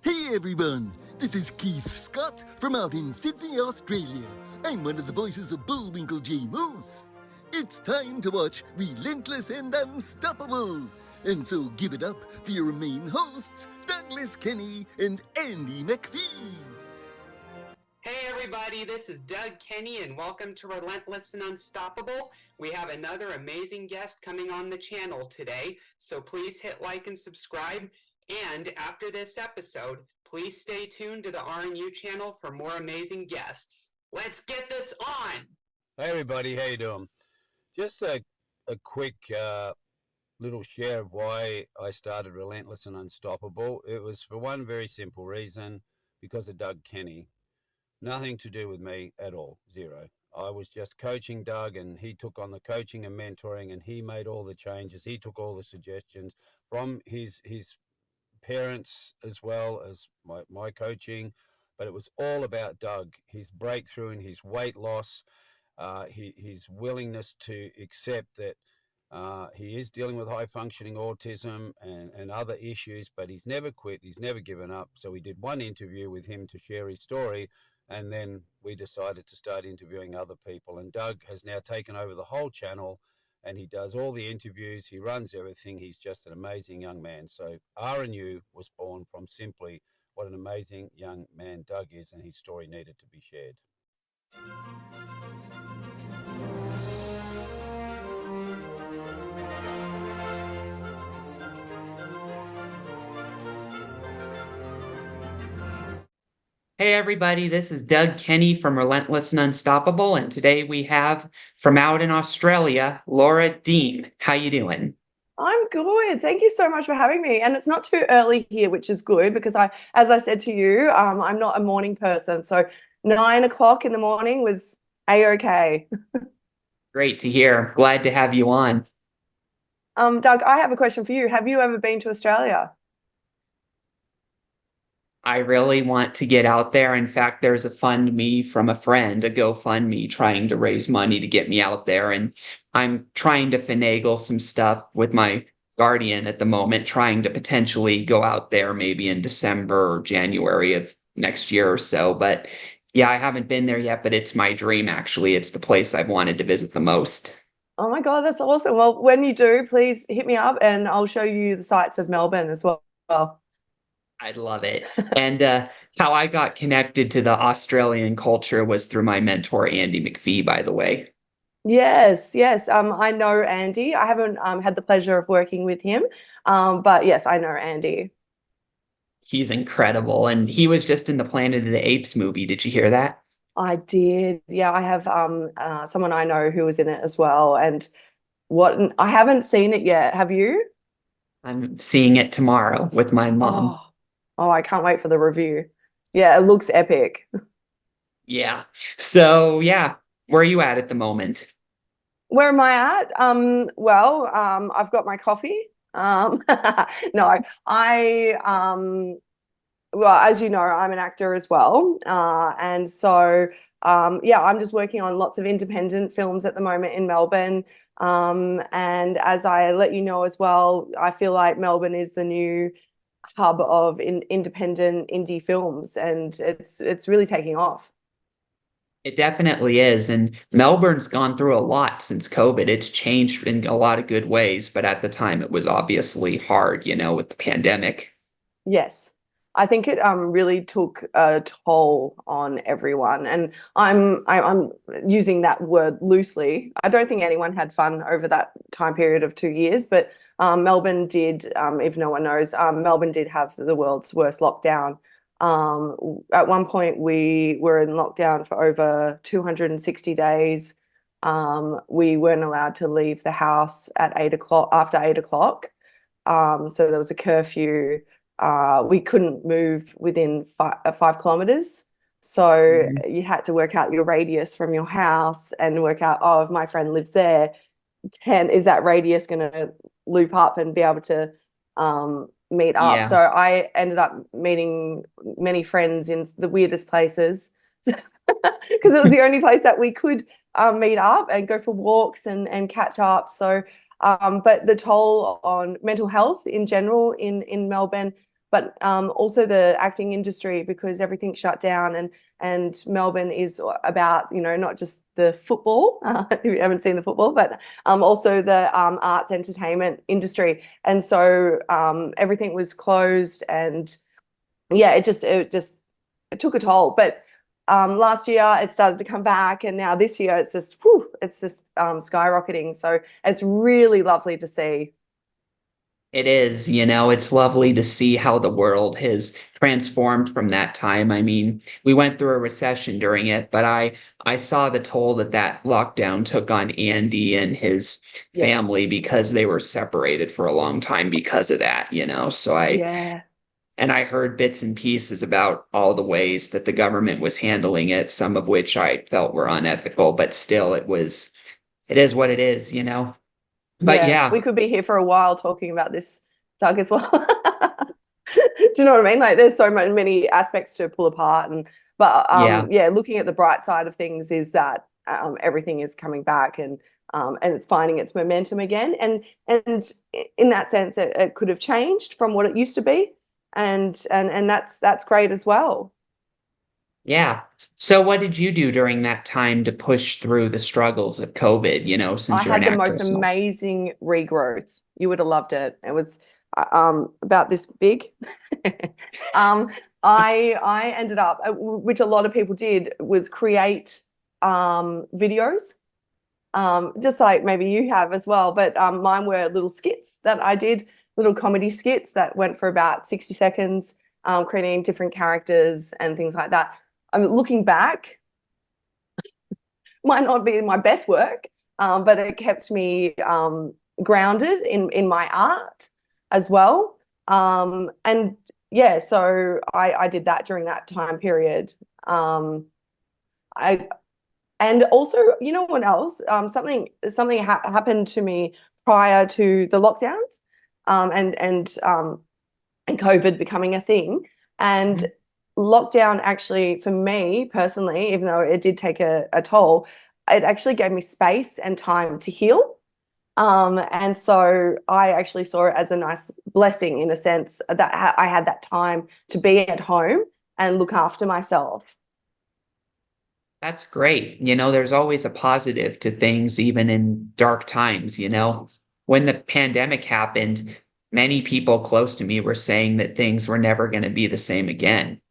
Hey everyone, this is Keith Scott from out in Sydney, Australia. I'm one of the voices of Bullwinkle J. Moose. It's time to watch Relentless and Unstoppable. And so give it up for your main hosts, Douglas Kenny and Andy McPhee. Hey everybody, this is Doug Kenny and welcome to Relentless and Unstoppable. We have another amazing guest coming on the channel today, so please hit like and subscribe. And after this episode, please stay tuned to the RNU channel for more amazing guests. Let's get this on! Hey everybody, how you doing? Just a quick little share of why I started Relentless and Unstoppable. It was for one very simple reason, because of Doug Kenny. Nothing to do with me at all, zero. I was just coaching Doug, and he took on the coaching and mentoring, and he made all the changes. He took all the suggestions from his parents as well as my coaching, but it was all about Doug, his breakthrough and his weight loss, his willingness to accept that he is dealing with high functioning autism and other issues, but he's never quit, he's never given up. So we did one interview with him to share his story, and then we decided to start interviewing other people. And Doug has now taken over the whole channel, and he does all the interviews, he runs everything. He's just an amazing young man. So RNU was born from simply what an amazing young man Doug is, and his story needed to be shared. Hey everybody, this is Doug Kenny from Relentless and Unstoppable, and today we have, from out in Australia, Lara Deam. How you doing? I'm good. Thank you so much for having me. And it's not too early here, which is good because as I said to you, I'm not a morning person. So 9 o'clock in the morning was A-okay. Great to hear. Glad to have you on. Doug, I have a question for you. Have you ever been to Australia? I really want to get out there. In fact, there's a fund me from a friend, a GoFundMe, trying to raise money to get me out there. And I'm trying to finagle some stuff with my guardian at the moment, trying to potentially go out there maybe in December or January of next year or so. But yeah, I haven't been there yet, but it's my dream, actually. It's the place I've wanted to visit the most. Oh my God, that's awesome. Well, when you do, please hit me up and I'll show you the sights of Melbourne as well. I'd love it. And how I got connected to the Australian culture was through my mentor, Andy McPhee, by the way. Yes, yes. I know Andy. I haven't had the pleasure of working with him, but yes, I know Andy. He's incredible. And he was just in the Planet of the Apes movie. Did you hear that? I did. Yeah, I have someone I know who was in it as well. And I haven't seen it yet. Have you? I'm seeing it tomorrow with my mom. Oh, I can't wait for the review. Yeah, it looks epic. Yeah. So, yeah, where are you at the moment? Where am I at? I've got my coffee. No, well, as you know, I'm an actor as well. And so, yeah, I'm just working on lots of independent films at the moment in Melbourne. And as I let you know as well, I feel like Melbourne is the new hub of independent indie films, and it's really taking off. It definitely is. And Melbourne's gone through a lot since COVID. It's changed in a lot of good ways, but at the time it was obviously hard, with the pandemic. Yes. I think it really took a toll on everyone, and I'm using that word loosely. I don't think anyone had fun over that time period of 2 years, but Melbourne did, if no one knows, Melbourne did have the world's worst lockdown. At one point, we were in lockdown for over 260 days. We weren't allowed to leave the house at 8 o'clock, after 8 o'clock. So there was a curfew. We couldn't move within 5 kilometers. So you had to work out your radius from your house and work out, oh, if my friend lives there, is that radius going to loop up and be able to meet up? Yeah. So I ended up meeting many friends in the weirdest places because it was the only place that we could meet up and go for walks and catch up. So but the toll on mental health in general in Melbourne but also the acting industry, because everything shut down, and Melbourne is about, you know, not just the football, if you haven't seen the football, but also the arts entertainment industry. And so everything was closed, and yeah, it took a toll. But last year it started to come back, and now this year it's just skyrocketing. So it's really lovely to see. It is, you know, it's lovely to see how the world has transformed from that time. I mean, we went through a recession during it, but I saw the toll that that lockdown took on Andy and his Yes. family because they were separated for a long time because of that, you know. So Yeah. and I heard bits and pieces about all the ways that the government was handling it, some of which I felt were unethical, but still it is what it is, you know. But Yeah, yeah, we could be here for a while talking about this, Doug, as well. Do you know what I mean? Like, there's so many aspects to pull apart, but yeah. yeah, looking at the bright side of things is that everything is coming back, and it's finding its momentum again. And in that sense, it could have changed from what it used to be, and that's great as well. Yeah. So what did you do during that time to push through the struggles of COVID, you know, I since you're an had the most actress now? amazing regrowth. You would have loved it. It was about this big. um, I ended up, which a lot of people did, was create videos, just like maybe you have as well. But mine were little skits that I did, little comedy skits that went for about 60 seconds, creating different characters and things like that. I'm looking back, might not be my best work, but it kept me grounded in my art as well. And yeah, so I did that during that time period. I and also, you know what else? Something happened to me prior to the lockdowns, and COVID becoming a thing. And Mhm. lockdown actually, for me personally, even though it did take a toll, it actually gave me space and time to heal. And so I actually saw it as a nice blessing, in a sense that I had that time to be at home and look after myself. That's great. You know, there's always a positive to things, even in dark times, you know. When the pandemic happened, many people close to me were saying that things were never going to be the same again.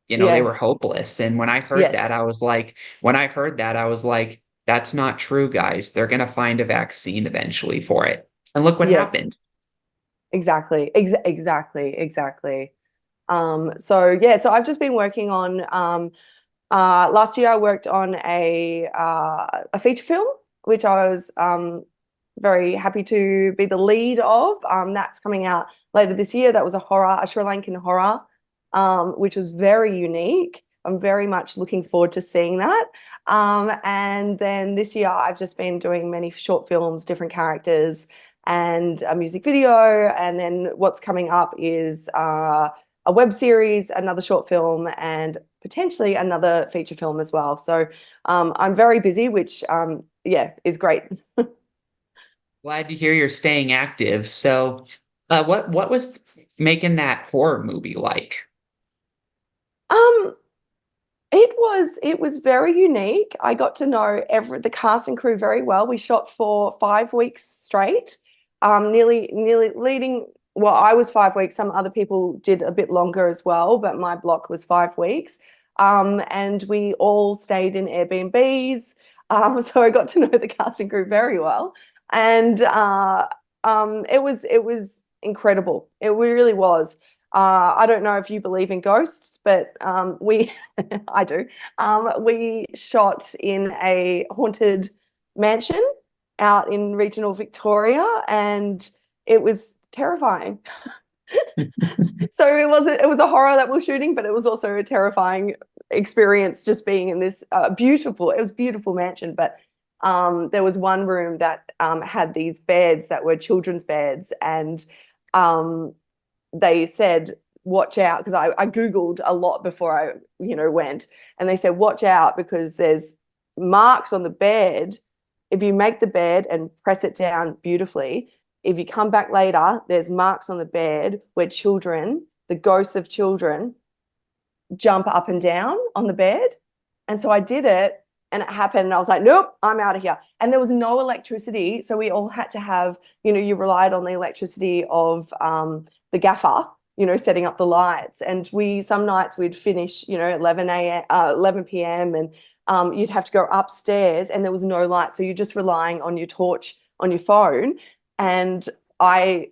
You know, they Yeah. were hopeless. And Yes. when I heard that, I was like, that's not true, guys. They're going to find a vaccine eventually for it. And look what Yes. happened. Exactly. Exactly. So yeah, so I've just been working on last year I worked on a feature film, which I was very happy to be the lead of. That's coming out later this year. That was a Sri Lankan horror, which was very unique. I'm very much looking forward to seeing that. And then this year I've just been doing many short films, different characters, and a music video. And then what's coming up is a web series, another short film, and potentially another feature film as well. So I'm very busy, which yeah, is great. Glad to hear you're staying active. So, what was making that horror movie like? Um, it was very unique. I got to know the cast and crew very well. We shot for 5 weeks straight, nearly leading. Well, I was 5 weeks. Some other people did a bit longer as well, but my block was 5 weeks. And we all stayed in Airbnbs. So I got to know the cast and crew very well, and it was incredible. It really was. I don't know if you believe in ghosts, but I do. We shot in a haunted mansion out in regional Victoria, and it was terrifying. So it was a horror that we're shooting, but it was also a terrifying experience just being in this beautiful mansion. But there was one room that had these beds that were children's beds, and um, they said, watch out, because I Googled a lot before I, went, and they said, watch out because there's marks on the bed. If you make the bed and press it down beautifully, if you come back later, there's marks on the bed where children the ghosts of children jump up and down on the bed. And so I did it, and it happened, and I was like, nope, I'm out of here. And there was no electricity, so we all had to have, you relied on the electricity of the gaffer, setting up the lights. And some nights we'd finish, 11 p.m. and you'd have to go upstairs, and there was no light, so you're just relying on your torch on your phone. And I'm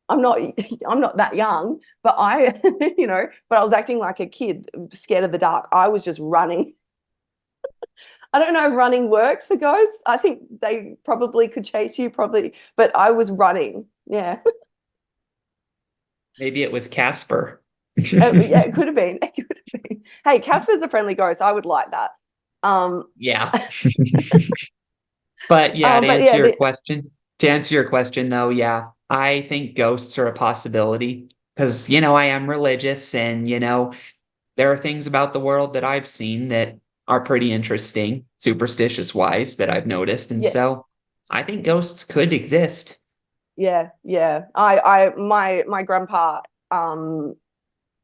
not I'm not that young, but but I was acting like a kid, scared of the dark. I was just running. I don't know if running works for ghosts. I think they probably could chase you, probably, but I was running. Yeah. Maybe it was Casper. Yeah, it could have been. It could have been. Hey, Casper's a friendly ghost. I would like that. Yeah. But yeah, but yeah, to answer your question though, yeah, I think ghosts are a possibility because, I am religious and, there are things about the world that I've seen that are pretty interesting, superstitious wise, that I've noticed. And yes. so I think ghosts could exist. Yeah, yeah. My grandpa,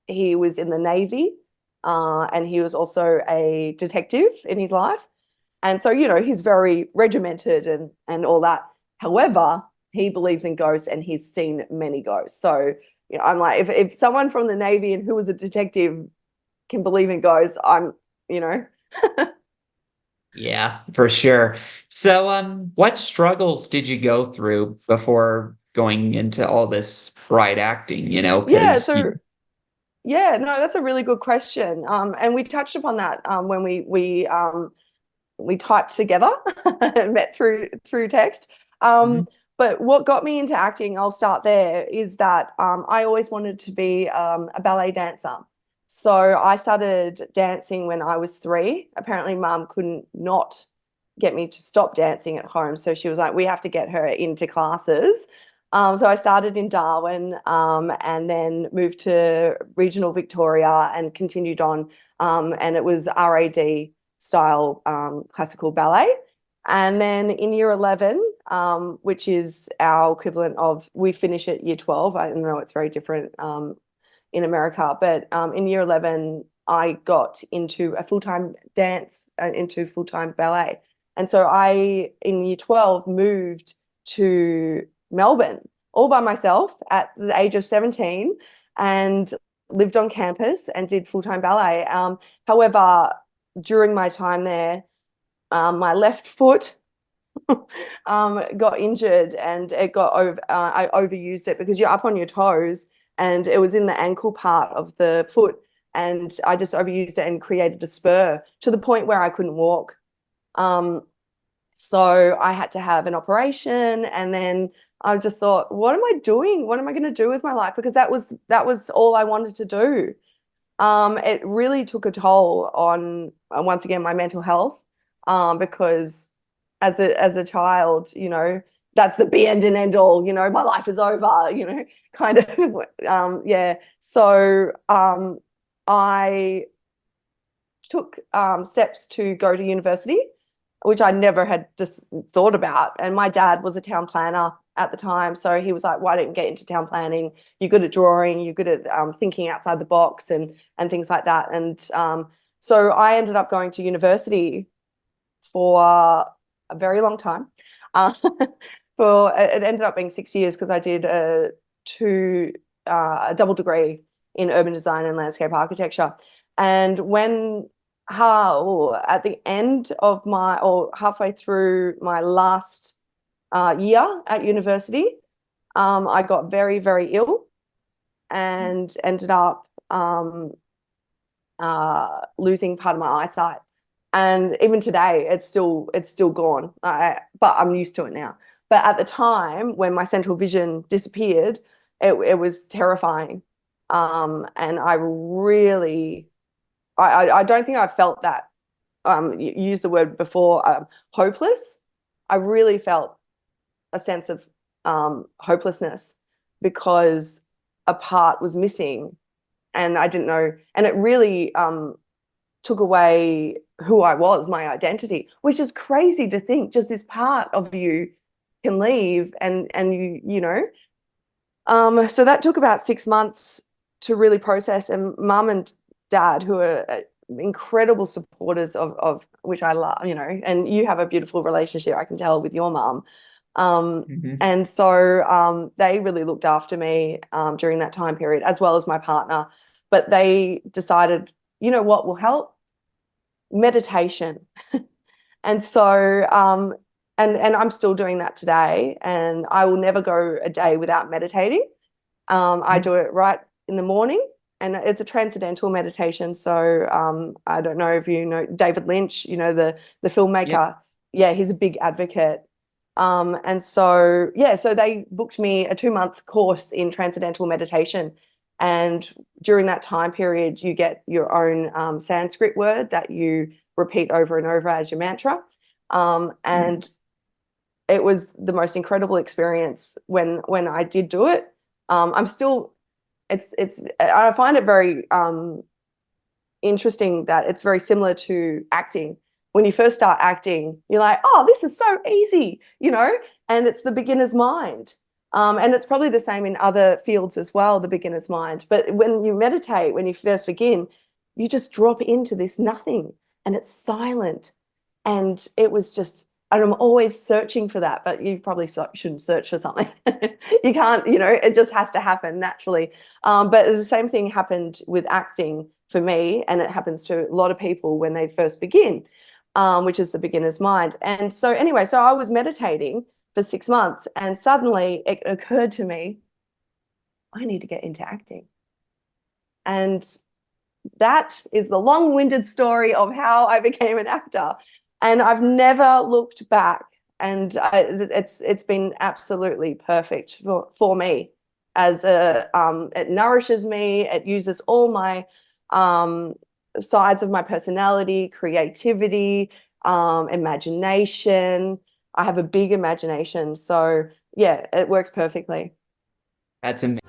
he was in the Navy, and he was also a detective in his life. And so, he's very regimented and all that. However, he believes in ghosts and he's seen many ghosts. So, I'm like, if someone from the Navy and who was a detective can believe in ghosts, Yeah, for sure. So, what struggles did you go through before going into all this bright acting, Yeah, because yeah, no, that's a really good question. And we touched upon that when we typed together and met through text. Mhm. But what got me into acting, I'll start there, is that I always wanted to be a ballet dancer. So I started dancing when I was 3. Apparently, Mum couldn't not get me to stop dancing at home. So she was like, we have to get her into classes. So I started in Darwin, and then moved to regional Victoria and continued on. And it was RAD style classical ballet. And then in year 11, which is our equivalent of, we finish at year 12. I know it's very different in America, but in year 11, I got into a full-time dance, into full-time ballet. And so in year 12, moved to Melbourne all by myself at the age of 17 and lived on campus and did full-time ballet. However, during my time there, my left foot got injured, and it got over. I overused it because you're up on your toes, and it was in the ankle part of the foot, and I just overused it and created a spur to the point where I couldn't walk. So I had to have an operation, and then I just thought, what am I doing? What am I going to do with my life? Because that was all I wanted to do. It really took a toll on, once again, my mental health, because as a child, that's the be end and end all, my life is over, kind of, yeah. So I took steps to go to university, which I never had just thought about. And my dad was a town planner at the time. So he was like, why don't you get into town planning? You're good at drawing, you're good at thinking outside the box and things like that. And so I ended up going to university for a very long time. It ended up being 6 years because I did a double degree in urban design and landscape architecture. And at the end of halfway through my last year at university, I got very, very ill and ended up losing part of my eyesight. And even today, it's still gone. But I'm used to it now. But at the time, when my central vision disappeared, it was terrifying. And I don't think I felt that. You used the word before, hopeless. I really felt a sense of hopelessness because a part was missing, and I didn't know. And it really took away who I was, my identity, which is crazy to think. Just this part of you can leave, and you know. So that took about 6 months to really process. And mum and dad, who are incredible supporters of which I love, and you have a beautiful relationship, I can tell, with your mum. Mhm. And so they really looked after me during that time period, as well as my partner. But they decided, you know what will help? Meditation. And so and I'm still doing that today, and I will never go a day without meditating. I do it right in the morning, and it's a transcendental meditation. So I don't know if you know David Lynch, the Yep. filmmaker. Yeah, he's a big advocate. And so yeah, so they booked me a 2-month course in transcendental meditation. And during that time period, you get your own Sanskrit word that you repeat over and over as your mantra. And it was the most incredible experience when I did do it. I'm still, I find it very interesting that it's very similar to acting. When you first start acting, you're like, oh, this is so easy, and it's the beginner's mind. And it's probably the same in other fields as well, the beginner's mind. But when you meditate, when you first begin, you just drop into this nothing, and it's silent. And it was just, and I'm always searching for that, but you probably shouldn't search for something. You can't, it just has to happen naturally. But the same thing happened with acting for me, and it happens to a lot of people when they first begin, which is the beginner's mind. And so anyway, so I was meditating for 6 months, and suddenly it occurred to me, I need to get into acting. And that is the long-winded story of how I became an actor. And I've never looked back. And it's been absolutely perfect for me. It nourishes me. It uses all my sides of my personality, creativity, imagination. I have a big imagination. So yeah, it works perfectly. That's amazing.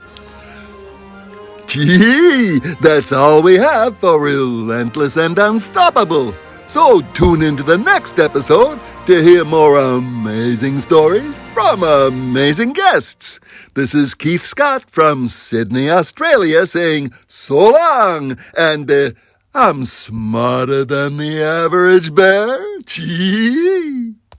Gee, that's all we have for Relentless and Unstoppable. So tune into the next episode to hear more amazing stories from amazing guests. This is Keith Scott from Sydney, Australia, saying so long, and I'm smarter than the average bear. Gee.